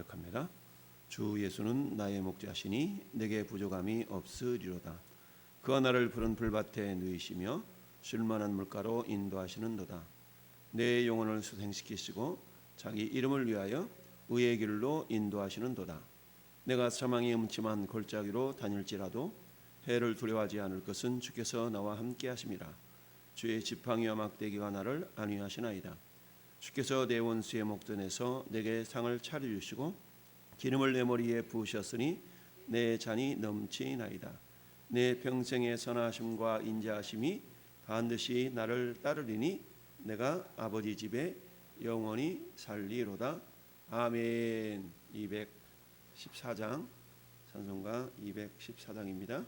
고백합니다. 주 예수는 나의 목자시니 내게 부족함이 없으리로다. 그가 나를 푸른 풀밭에 누이시며 쉴만한 물가로 인도하시는도다. 내 영혼을 수생시키시고 자기 이름을 위하여 의의 길로 인도하시는도다. 내가 사망의 음침한 골짜기로 다닐지라도 해를 두려워하지 않을 것은 주께서 나와 함께 하심이라. 주의 지팡이와 막대기가 나를 안위하시나이다. 주께서 내 원수의 목전에서 내게 상을 차려주시고 기름을 내 머리에 부으셨으니 내 잔이 넘치나이다. 내 평생의 선하심과 인자하심이 반드시 나를 따르리니 내가 아버지 집에 영원히 살리로다. 아멘. 214장 찬송가 214장입니다.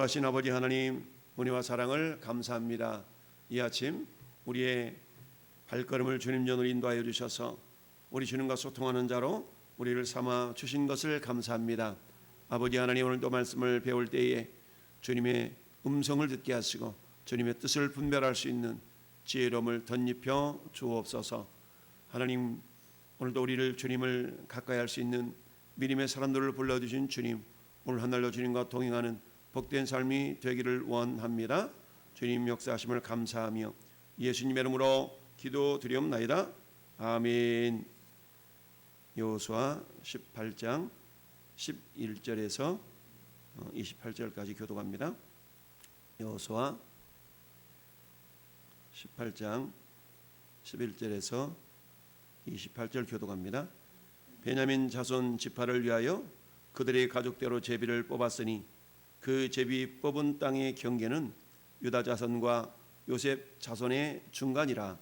거룩하신 아버지 하나님, 은혜와 사랑을 감사합니다. 이 아침 우리의 발걸음을 주님 전으로 인도하여 주셔서 우리 주님과 소통하는 자로 우리를 삼아 주신 것을 감사합니다. 아버지 하나님, 오늘도 말씀을 배울 때에 주님의 음성을 듣게 하시고 주님의 뜻을 분별할 수 있는 지혜로움을 덧입혀 주옵소서. 하나님, 오늘도 우리를 주님을 가까이 할 수 있는 믿음의 사람들을 불러주신 주님, 오늘 하늘로 주님과 동행하는 복된 삶이 되기를 원합니다. 주님 역사하심을 감사하며 예수님의 이름으로 기도드리옵나이다. 아멘. 여호수아 18장 11절에서 28절까지 교독합니다. 여호수아 18장 11절에서 28절 교독합니다. 베냐민 자손 지파를 위하여 그들의 가족대로 제비를 뽑았으니 그 제비 뽑은 땅의 경계는 유다 자손과 요셉 자손의 중간이라.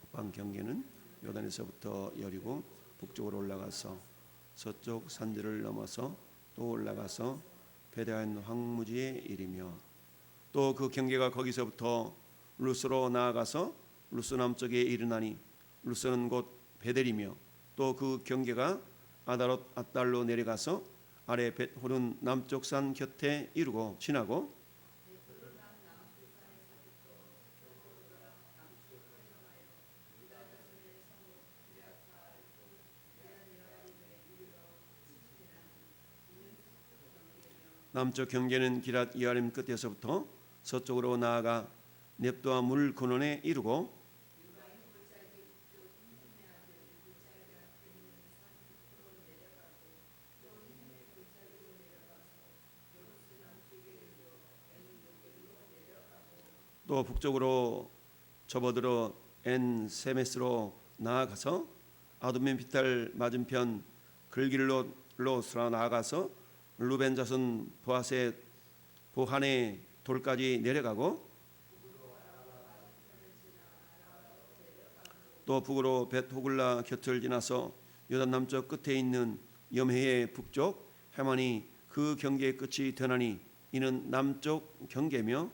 북방 경계는 요단에서부터 여리고 북쪽으로 올라가서 서쪽 산지를 넘어서 또 올라가서 베다한 황무지에 이르며 또 그 경계가 거기서부터 루스로 나아가서 루스 남쪽에 이르나니 루스는 곧 베델이며 또 그 경계가 아다롯 앗달로 내려가서 아래 벳호른 남쪽 산 곁에 이르고 지나고 남쪽 경계는 기랏 이아림 끝에서부터 서쪽으로 나아가 넵도아 물 근원에 이르고 또 북쪽으로 접어들어 엔 세메스로 나아가서 아두멘피탈 맞은편 글길롯으로 나아가서 루벤 자손 보한의 돌까지 내려가고 또 북으로 벳호글라 곁을 지나서 요단 남쪽 끝에 있는 염해의 북쪽 해만이 그 경계의 끝이 되나니 이는 남쪽 경계며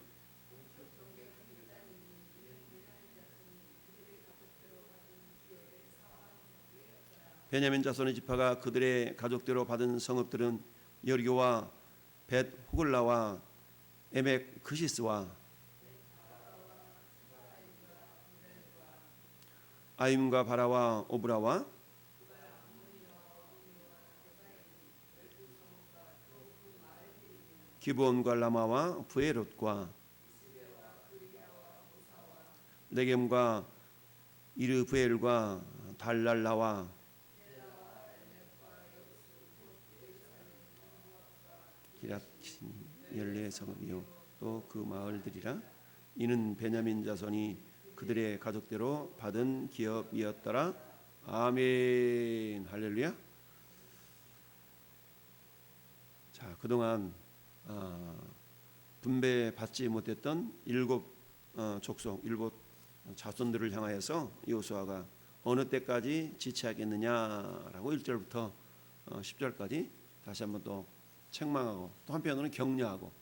베냐민 자손의 지파가 그들의 가족대로 받은 성읍들은 여리고와 벳 호글라와 에멕 그시스와 아임과 바라와 오브라와 기브온과 라마와 부에롯과 네겜과 이르브엘과 달랄라와 기랏 열네 성읍이요 또 그 마을들이라. 이는 베냐민 자손이 그들의 가족대로 받은 기업이었더라. 아멘. 할렐루야. 자, 그동안 분배받지 못했던 일곱 족속, 일곱 자손들을 향하여서 여호수아가 어느 때까지 지체하겠느냐라고 1절부터 10절까지 다시 한번 또 책망하고 또 한편으로는 격려하고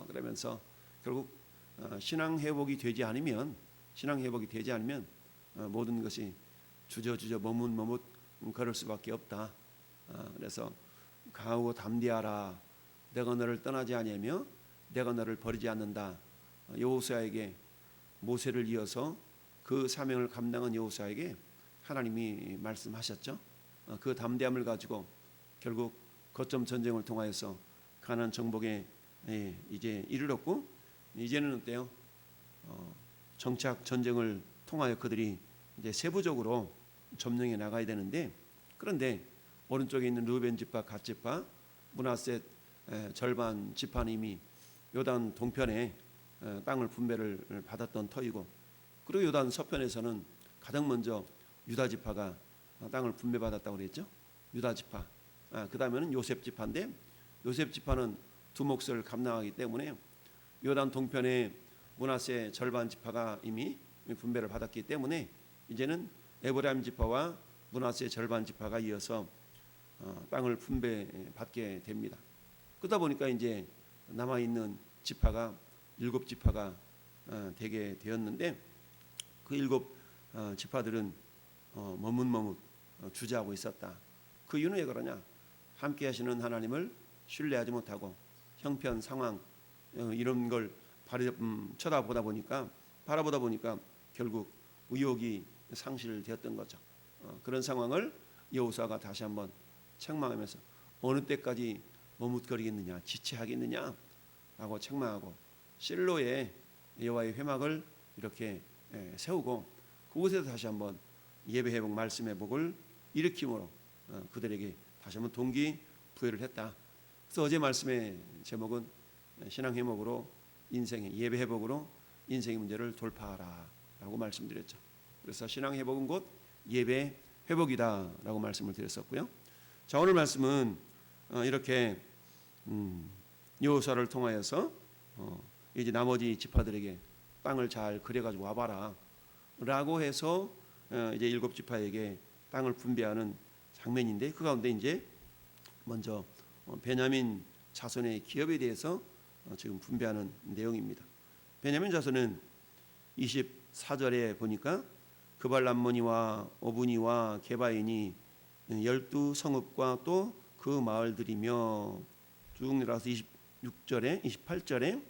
그러면서 결국 신앙 회복이 되지 않으면 모든 것이 주저주저 머뭇머뭇 걸을 수밖에 없다. 그래서 강하고 담대하라. 내가 너를 떠나지 아니하며 내가 너를 버리지 않는다. 여호수아에게 모세를 이어서 그 사명을 감당한 여호수아에게 하나님이 말씀하셨죠. 그 담대함을 가지고 결국 거점 전쟁을 통하여서 가나안 정복에 이제 이르렀고 이제는 어때요? 정착 전쟁을 통하여 그들이 이제 세부적으로 점령해 나가야 되는데 그런데 오른쪽에 있는 르우벤 지파, 갓 지파, 므낫셋 절반 지파는 이미 요단 동편에 땅을 분배를 받았던 터이고 그리고 요단 서편에서는 가장 먼저 유다 지파가 땅을 분배받았다고 그랬죠. 유다 지파. 그 다음에는 요셉 지파인데 요셉 지파는 두 몫을 감당하기 때문에 요단 동편에 므낫세 절반 지파가 이미 분배를 받았기 때문에 이제는 에브라임 지파와 므낫세 절반 지파가 이어서 땅을 분배받게 됩니다. 그러다 보니까 이제 남아 있는 지파가 일곱 지파가 되게 되었는데 그 일곱 지파들은 머뭇머뭇 주저하고 있었다. 그 이유는 왜 그러냐? 함께 하시는 하나님을 신뢰하지 못하고 형편 상황 이런 걸 바라보다 보니까 결국 의욕이 상실되었던 거죠. 그런 상황을 여호수아가 다시 한번 책망하면서 어느 때까지 머뭇거리겠느냐, 지체하겠느냐 라고 책망하고 실로에 여호와의 회막을 이렇게 세우고 그곳에서 다시 한번 예배 회복, 말씀 회복을 일으킴으로 그들에게 다시 한번 동기 부여를 했다. 그래서 어제 말씀의 제목은 신앙 회복으로 인생의 예배 회복으로 인생의 문제를 돌파하라라고 말씀드렸죠. 그래서 신앙 회복은 곧 예배 회복이다라고 말씀을 드렸었고요. 자, 오늘 말씀은 이렇게 여호수아를 통하여서 이제 나머지 지파들에게 땅을 잘 그려가지고 와봐라라고 해서 이제 7 지파에게 땅을 분배하는 장면인데, 그 가운데 이제 먼저 베냐민 자손의 기업에 대해서 지금 분배하는 내용입니다. 베냐민 자손은 24절에 보니까 그발람모니와 오브니와 게바인이 12성읍과 또 그 마을들이며 쭉 내려가서 26절에 28절에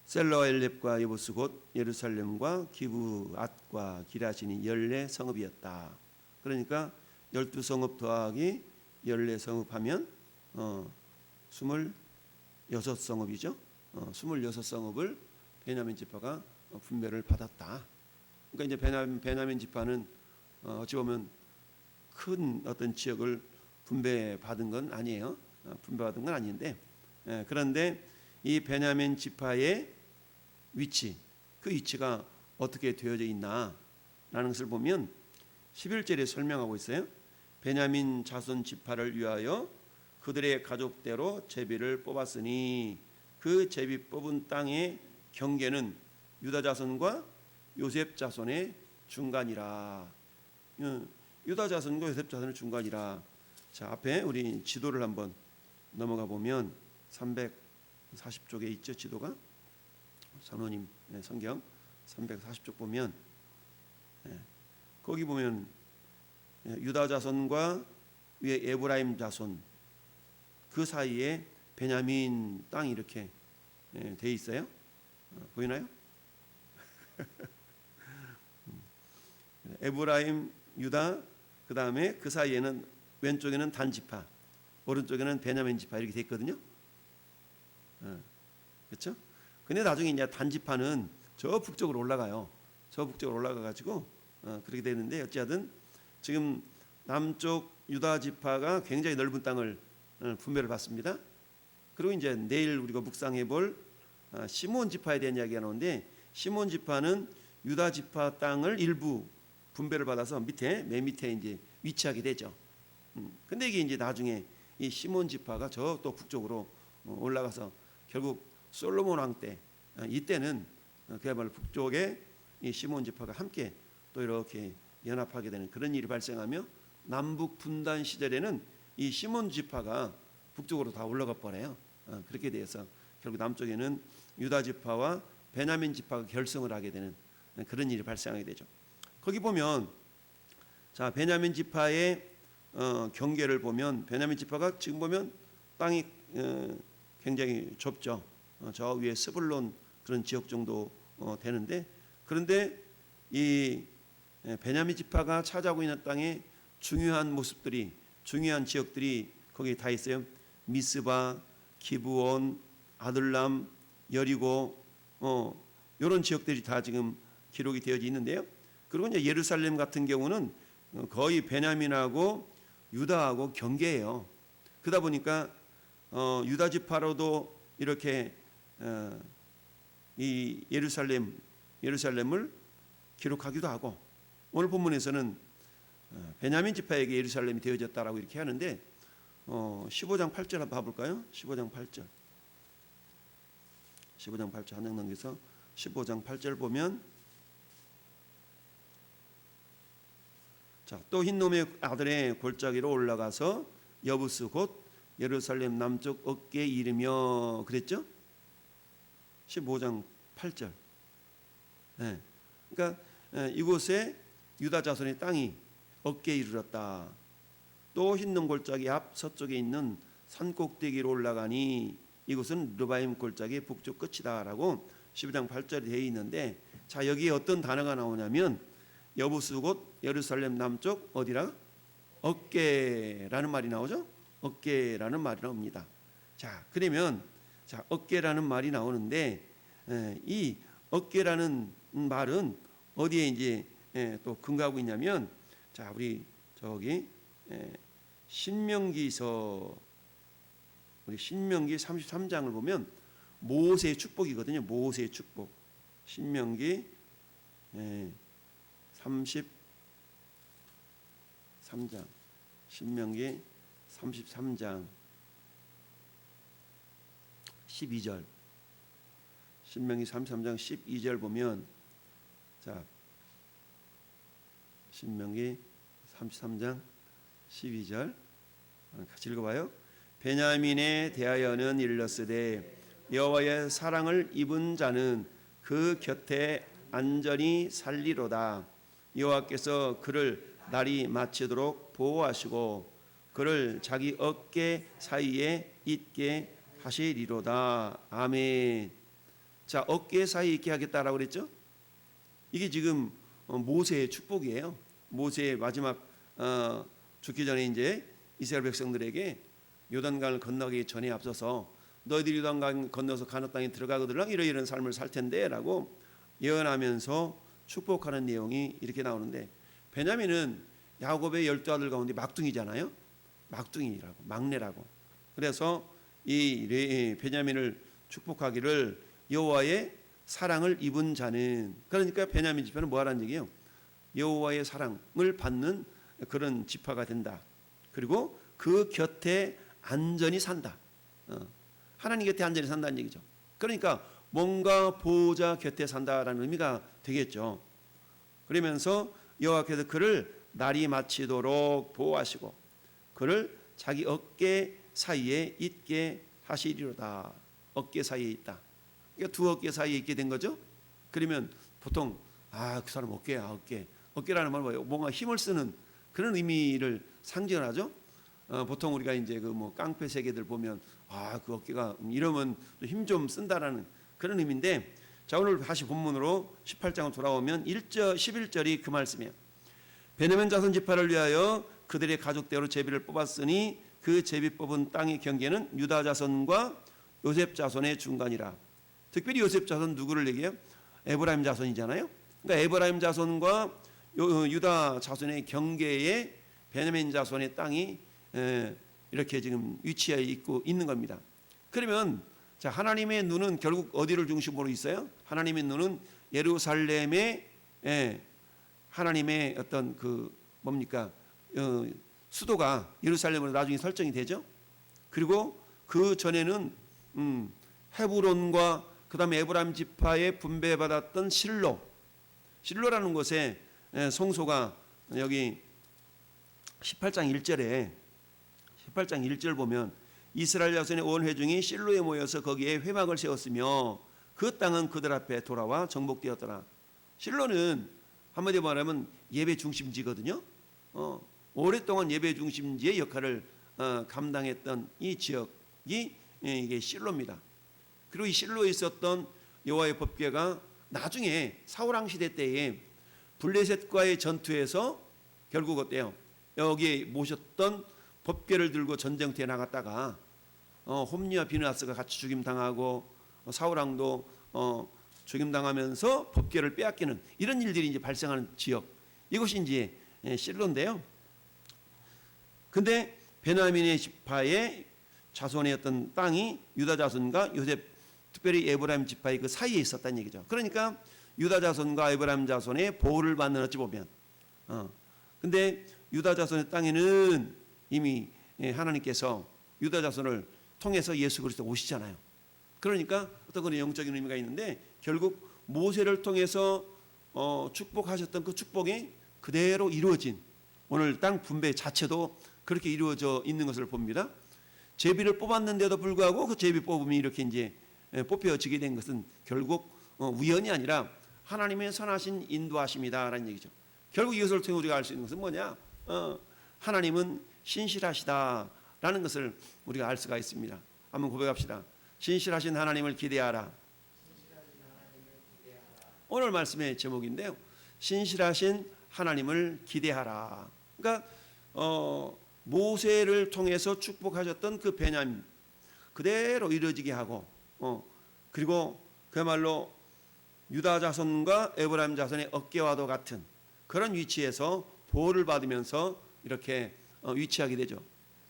셀러엘렙과 여부스 곧 예루살렘과 기브앗과 기라신이 14성읍이었다. 그러니까 12성읍 더하기 14성읍 하면 26성읍이죠. 26성읍을 베냐민 지파가 분배를 받았다. 그러니까 이제 베냐민 지파는 어찌 보면 큰 어떤 지역을 분배받은 건 아니에요. 분배받은 건 아닌데, 그런데 이 베냐민 지파의 위치, 그 위치가 어떻게 되어져 있나라는 것을 보면 11절에 설명하고 있어요. 베냐민 자손 지파를 위하여 그들의 가족대로 제비를 뽑았으니 그 제비 뽑은 땅의 경계는 유다 자손과 요셉 자손의 중간이라. 유다 자손과 요셉 자손의 중간이라. 자, 앞에 우리 지도를 한번 넘어가 보면 340쪽에 있죠. 지도가 선호님 성경 340쪽 보면 거기 보면 유다 자손과 위에 에브라임 자손 그 사이에 베냐민 땅이 이렇게 돼 있어요. 보이나요? 에브라임, 유다, 그 다음에 그 사이에는 왼쪽에는 단 지파, 오른쪽에는 베냐민 지파 이렇게 돼 있거든요. 그렇죠? 근데 나중에 이제 단 지파는 저 북쪽으로 올라가요. 저 북쪽으로 올라가가지고 그렇게 되는데, 어찌하든 지금 남쪽 유다 지파가 굉장히 넓은 땅을 분배를 받습니다. 그리고 이제 내일 우리가 묵상해 볼 시몬 지파에 대한 이야기가 나오는데, 시몬 지파는 유다 지파 땅을 일부 분배를 받아서 맨 밑에 이제 위치하게 되죠. 근데 이게 이제 나중에 이 시몬 지파가 저 또 북쪽으로 올라가서 결국 솔로몬 왕 때, 이때는 그야말로 북쪽에 이 시몬 지파가 함께 또 이렇게 연합하게 되는 그런 일이 발생하며, 남북 분단 시절에는 이 시몬 지파가 북쪽으로 다 올라가 버려요. 그렇게 돼서 결국 남쪽에는 유다 지파와 베냐민 지파가 결성을 하게 되는 그런 일이 발생하게 되죠. 거기 보면 자, 베냐민 지파의 경계를 보면 베냐민 지파가 지금 보면 땅이 굉장히 좁죠. 저 위에 스불론 그런 지역 정도 되는데, 그런데 이 베냐민 지파가 차지하고 있는 땅에 중요한 모습들이, 중요한 지역들이 거기 다 있어요. 미스바, 기브온, 아들람, 여리고 이런 지역들이 다 지금 기록이 되어져 있는데요. 그리고 이제 예루살렘 같은 경우는 거의 베냐민하고 유다하고 경계예요. 그러다 보니까 유다 지파로도 이렇게 이 예루살렘을 기록하기도 하고, 오늘 본문에서는 베냐민 지파에게 예루살렘이 되어졌다라고 이렇게 하는데 15장 8절 한번 봐볼까요? 15장 8절 한 장 넘겨서 15장 8절 보면, 자, 또 흰놈의 아들의 골짜기로 올라가서 여부스 곧 예루살렘 남쪽 어깨에 이르며 그랬죠? 15장 8절. 네. 그러니까 이곳에 유다 자손의 땅이 어깨에 이르렀다. 또 흰놈 골짜기 앞 서쪽에 있는 산 꼭대기로 올라가니 이곳은 르바임 골짜기 북쪽 끝이다라고 15장 8절에 되어 있는데, 자, 여기에 어떤 단어가 나오냐면 여부스 곧 예루살렘 남쪽 어디라? 어깨라는 말이 나오죠. 어깨라는 말이 나옵니다. 자, 그러면 자, 어깨라는 말이 나오는데 이 어깨라는 말은 어디에 이제 또 근거하고 있냐면, 자, 우리 저기 신명기서 우리 신명기 33장을 보면 모세의 축복이거든요. 모세의 축복. 신명기 33장. 신명기 33장 12절. 신명기 33장 12절 보면, 자, 신명기 33장 12절 같이 읽어봐요. 베냐민에 대하여는 일렀으되 여호와의 사랑을 입은 자는 그 곁에 안전히 살리로다. 여호와께서 그를 날이 마치도록 보호하시고 그를 자기 어깨 사이에 있게 하시리로다. 아멘. 자, 어깨 사이에 있게 하겠다라고 그랬죠. 이게 지금 모세의 축복이에요. 모세의 마지막 죽기 전에 이제 이스라엘 백성들에게 요단강을 건너기 전에 앞서서 너희들이 요단강 건너서 가나안 땅에 들어가거든 이런 삶을 살 텐데라고 예언하면서 축복하는 내용이 이렇게 나오는데, 베냐민은 야곱의 12아들 가운데 막둥이잖아요. 막둥이라고, 막내라고. 그래서 이 베냐민을 축복하기를 여호와의 사랑을 입은 자는, 그러니까 베냐민 지파는 뭐 하라는 얘기예요? 여호와의 사랑을 받는 그런 지파가 된다. 그리고 그 곁에 안전히 산다. 하나님 곁에 안전히 산다는 얘기죠. 그러니까 뭔가 보호자 곁에 산다라는 의미가 되겠죠. 그러면서 여호와께서 그를 날이 마치도록 보호하시고 그를 자기 어깨 사이에 있게 하시리로다. 어깨 사이에 있다. 그러니까 두 어깨 사이에 있게 된 거죠. 그러면 보통 그 사람 어깨야, 어깨. 어깨라는 말은 뭐예요? 뭔가 힘을 쓰는 그런 의미를 상징하죠. 보통 우리가 이제 그 뭐 깡패 세계들 보면 그 어깨가 이러면 힘 좀 쓴다라는 그런 의미인데, 자, 오늘 다시 본문으로 18장으로 돌아오면 1절 11절이 그 말씀이에요. 베냐민 자손 지파를 위하여 그들의 가족대로 제비를 뽑았으니 그 제비 뽑은 땅의 경계는 유다 자손과 요셉 자손의 중간이라. 특별히 요셉 자손 누구를 얘기해요? 에브라임 자손이잖아요. 그러니까 에브라임 자손과 유다 자손의 경계에 베냐민 자손의 땅이 이렇게 지금 위치해 있고 있는 겁니다. 그러면 자, 하나님의 눈은 결국 어디를 중심으로 있어요? 하나님의 눈은 예루살렘에 하나님의 어떤 그 뭡니까 수도가 예루살렘으로 나중에 설정이 되죠. 그리고 그 전에는 헤브론과 그 다음에 에브라임 지파에 분배받았던 실로라는 곳에 성소가 여기 18장 1절 보면 이스라엘 자손의 온 회중이 실로에 모여서 거기에 회막을 세웠으며 그 땅은 그들 앞에 돌아와 정복되었더라. 실로는 한마디로 말하면 예배 중심지거든요. 오랫동안 예배 중심지의 역할을 감당했던 이 지역이 이게 실로입니다. 그리고 이 실로에 있었던 여호와의 법궤가 나중에 사울 왕 시대 때에 블레셋과의 전투에서 결국 어때요? 여기에 모셨던 법궤를 들고 전쟁터에 나갔다가 홈리와 비느하스가 같이 죽임당하고 사울 왕도 죽임당하면서 법궤를 빼앗기는 이런 일들이 이제 발생하는 지역, 이것이 이제 실로인데요. 근데 베냐민의 지파의 자손의 어떤 땅이 유다 자손과 요셉, 특별히 에브라임 지파의 그 사이에 있었다는 얘기죠. 그러니까 유다 자손과 에브라임 자손의 보호를 받는, 어찌 보면 근데 유다 자손의 땅에는 이미 하나님께서 유다 자손을 통해서 예수 그리스도 오시잖아요. 그러니까 어떤 그런 영적인 의미가 있는데, 결국 모세를 통해서 축복하셨던 그 축복이 그대로 이루어진, 오늘 땅 분배 자체도 그렇게 이루어져 있는 것을 봅니다. 제비를 뽑았는데도 불구하고 그 제비 뽑음이 이렇게 이제 뽑혀지게 된 것은 결국 우연이 아니라 하나님의 선하신 인도하심이다라는 얘기죠. 결국 이것을 통해 우리가 알 수 있는 것은 뭐냐? 하나님은 신실하시다라는 것을 우리가 알 수가 있습니다. 한번 고백합시다. 신실하신 하나님을 기대하라. 오늘 말씀의 제목인데요. 신실하신 하나님을 기대하라. 그러니까 모세를 통해서 축복하셨던 그 베냐민 그대로 이루어지게 하고, 그리고 그야말로 유다 자손과 에브라임 자손의 어깨와도 같은 그런 위치에서 보호를 받으면서 이렇게 위치하게 되죠.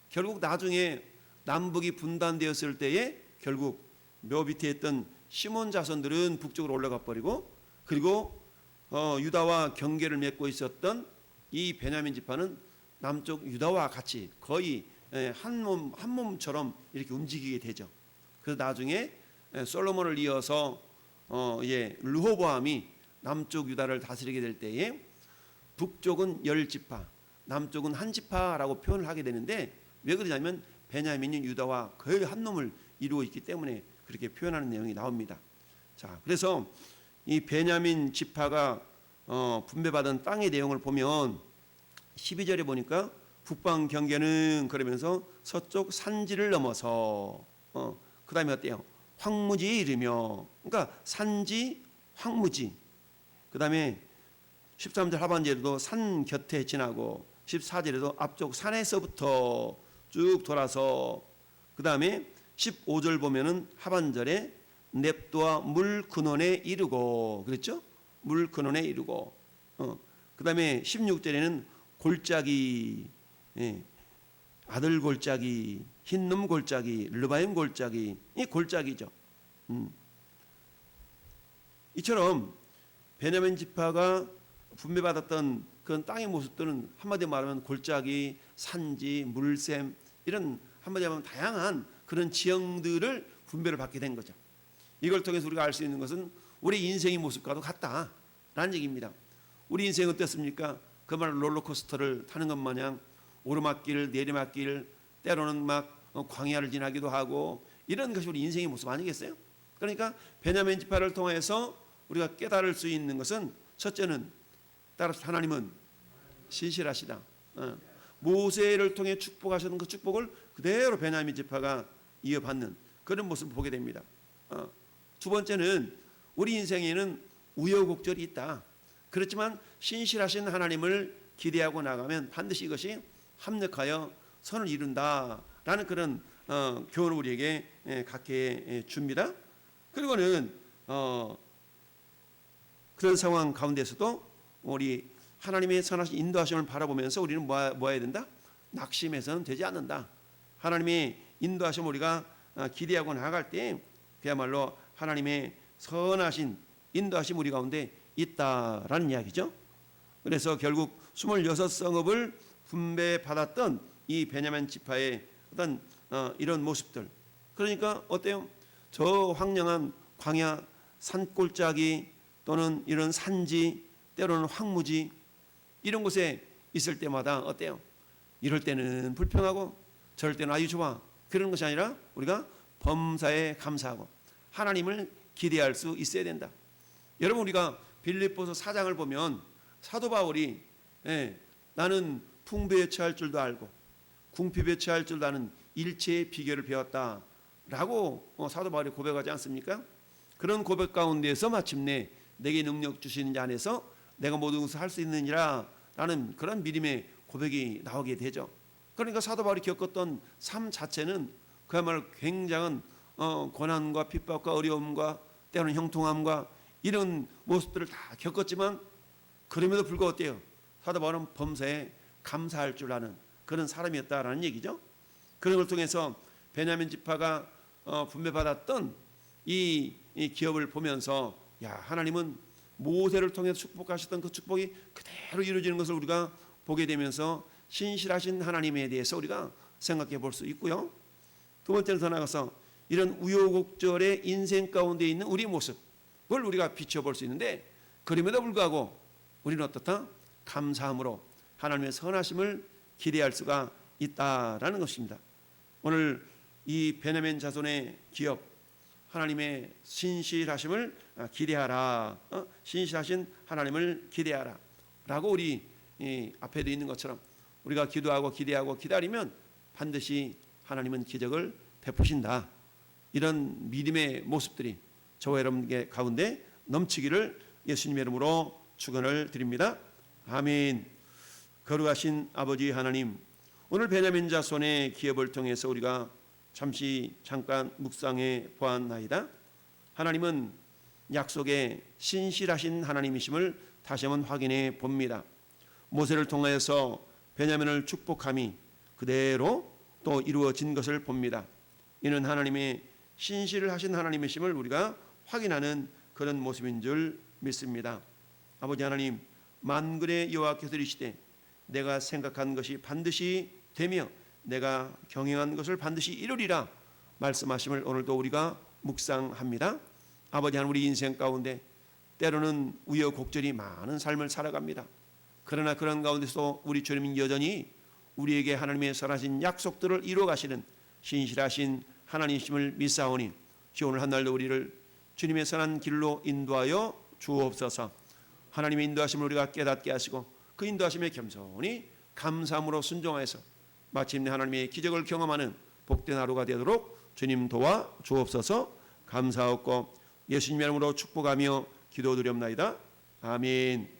결국 나중에 남북이 분단되었을 때에 결국 묘 밑에 있던 시몬 자손들은 북쪽으로 올라가 버리고, 그리고 유다와 경계를 맺고 있었던 이 베냐민 지파는 남쪽 유다와 같이 거의 한 몸처럼 이렇게 움직이게 되죠. 그래서 나중에 솔로몬을 이어서 르호보암이 남쪽 유다를 다스리게 될 때에 북쪽은 10지파, 남쪽은 한 지파라고 표현을 하게 되는데, 왜 그러냐면 베냐민이 유다와 거의 한 놈을 이루고 있기 때문에 그렇게 표현하는 내용이 나옵니다. 자, 그래서 이 베냐민 지파가 분배받은 땅의 내용을 보면 12절에 보니까 북방 경계는 그러면서 서쪽 산지를 넘어서 그 다음에 어때요? 황무지에 이르며, 그러니까 산지, 황무지. 그 다음에 13절 하반절에도 산 곁에 지나고 14절에도 앞쪽 산에서부터 쭉 돌아서, 그 다음에 15절 보면은 하반절에 넵도와 물 근원에 이르고, 그랬죠? 물 근원에 이르고. 그 다음에 16절에는 골짜기, 아들 골짜기, 흰놈 골짜기, 르바임 골짜기, 이 골짜기죠. 이처럼 베냐민 지파가 분배받았던 그런 땅의 모습들은 한마디로 말하면 골짜기, 산지, 물샘, 이런 한마디로 하면 다양한 그런 지형들을 분배를 받게 된 거죠. 이걸 통해서 우리가 알 수 있는 것은 우리 인생의 모습과도 같다라는 얘기입니다. 우리 인생은 어떻습니까? 그 말 롤러코스터를 타는 것 마냥 오르막길, 내리막길, 때로는 막 광야를 지나기도 하고, 이런 것이 우리 인생의 모습 아니겠어요? 그러니까 베냐민 지파를 통해서 우리가 깨달을 수 있는 것은, 첫째는 따라서 하나님은 신실하시다. 모세를 통해 축복하셨던 그 축복을 그대로 베냐민 지파가 이어받는 그런 모습을 보게 됩니다. 두 번째는 우리 인생에는 우여곡절이 있다. 그렇지만 신실하신 하나님을 기대하고 나가면 반드시 이것이 합력하여 선을 이룬다라는 그런 교훈을 우리에게 갖게 줍니다. 그리고는 그런 상황 가운데서도 우리 하나님의 선하신 인도하심을 바라보면서 우리는 뭐 해야 된다? 낙심해서는 되지 않는다. 하나님의 인도하심을 우리가 기대하고 나갈 때 그야말로 하나님의 선하신 인도하심 우리 가운데 있다라는 이야기죠. 그래서 결국 26성읍을 분배받았던 이 베냐민 지파의 어떤 이런 모습들, 그러니까 어때요? 저 황량한 광야 산골짜기 또는 이런 산지, 때로는 황무지, 이런 곳에 있을 때마다 어때요? 이럴 때는 불평하고 저럴 때는 아주 좋아, 그런 것이 아니라 우리가 범사에 감사하고 하나님을 기대할 수 있어야 된다. 여러분, 우리가 빌립보서 4장을 보면 사도 바울이 나는 풍부에 처할 줄도 알고 궁핍에 처할 줄도 아는 일체의 비결을 배웠다라고 사도 바울이 고백하지 않습니까? 그런 고백 가운데서 마침내 내게 능력 주시는 자 안에서 내가 모든 것을 할 수 있느니라 라는 그런 믿음의 고백이 나오게 되죠. 그러니까 사도 바울이 겪었던 삶 자체는 그야말로 굉장한 고난과 핍박과 어려움과 때로는 형통함과 이런 모습들을 다 겪었지만, 그럼에도 불구하고 어때요? 사도 바울은 범사에 감사할 줄 아는 그런 사람이었다라는 얘기죠. 그런 걸 통해서 베냐민 지파가 분배받았던 이 기업을 보면서, 야, 하나님은 모세를 통해서 축복하셨던 그 축복이 그대로 이루어지는 것을 우리가 보게 되면서 신실하신 하나님에 대해서 우리가 생각해 볼 수 있고요. 두 번째는 더 나아가서 이런 우여곡절의 인생 가운데 있는 우리 모습을 우리가 비춰볼 수 있는데, 그럼에도 불구하고 우리는 어떻다? 감사함으로 하나님의 선하심을 기대할 수가 있다라는 것입니다. 오늘 이 베냐민 자손의 기업, 하나님의 신실하심을 기대하라, 신실하신 하나님을 기대하라 라고 우리 앞에도 있는 것처럼 우리가 기도하고 기대하고 기다리면 반드시 하나님은 기적을 베푸신다. 이런 믿음의 모습들이 저와 여러분의 가운데 넘치기를 예수님의 이름으로 축원을 드립니다. 아멘. 거룩하신 아버지 하나님, 오늘 베냐민 자손의 기업을 통해서 우리가 잠깐 묵상해 보았나이다. 하나님은 약속에 신실하신 하나님이심을 다시 한번 확인해 봅니다. 모세를 통해서 베냐민을 축복함이 그대로 또 이루어진 것을 봅니다. 이는 하나님의 신실을 하신 하나님이심을 우리가 확인하는 그런 모습인 줄 믿습니다. 아버지 하나님, 만군의 여호와께서 이르시되 내가 생각한 것이 반드시 되며 내가 경영한 것을 반드시 이루리라 말씀하심을 오늘도 우리가 묵상합니다. 아버지 하나님, 우리 인생 가운데 때로는 우여곡절이 많은 삶을 살아갑니다. 그러나 그런 가운데서 우리 주님은 여전히 우리에게 하나님의 선하신 약속들을 이루어 가시는 신실하신 하나님이심을 믿사오니 주 오늘 한날도 우리를 주님의 선한 길로 인도하여 주옵소서. 하나님의 인도하심을 우리가 깨닫게 하시고 그 인도하심에 겸손히 감사함으로 순종하여서 마침내 하나님의 기적을 경험하는 복된 하루가 되도록 주님 도와 주옵소서. 감사하옵고 예수님의 이름으로 축복하며 기도드리옵나이다. 아멘.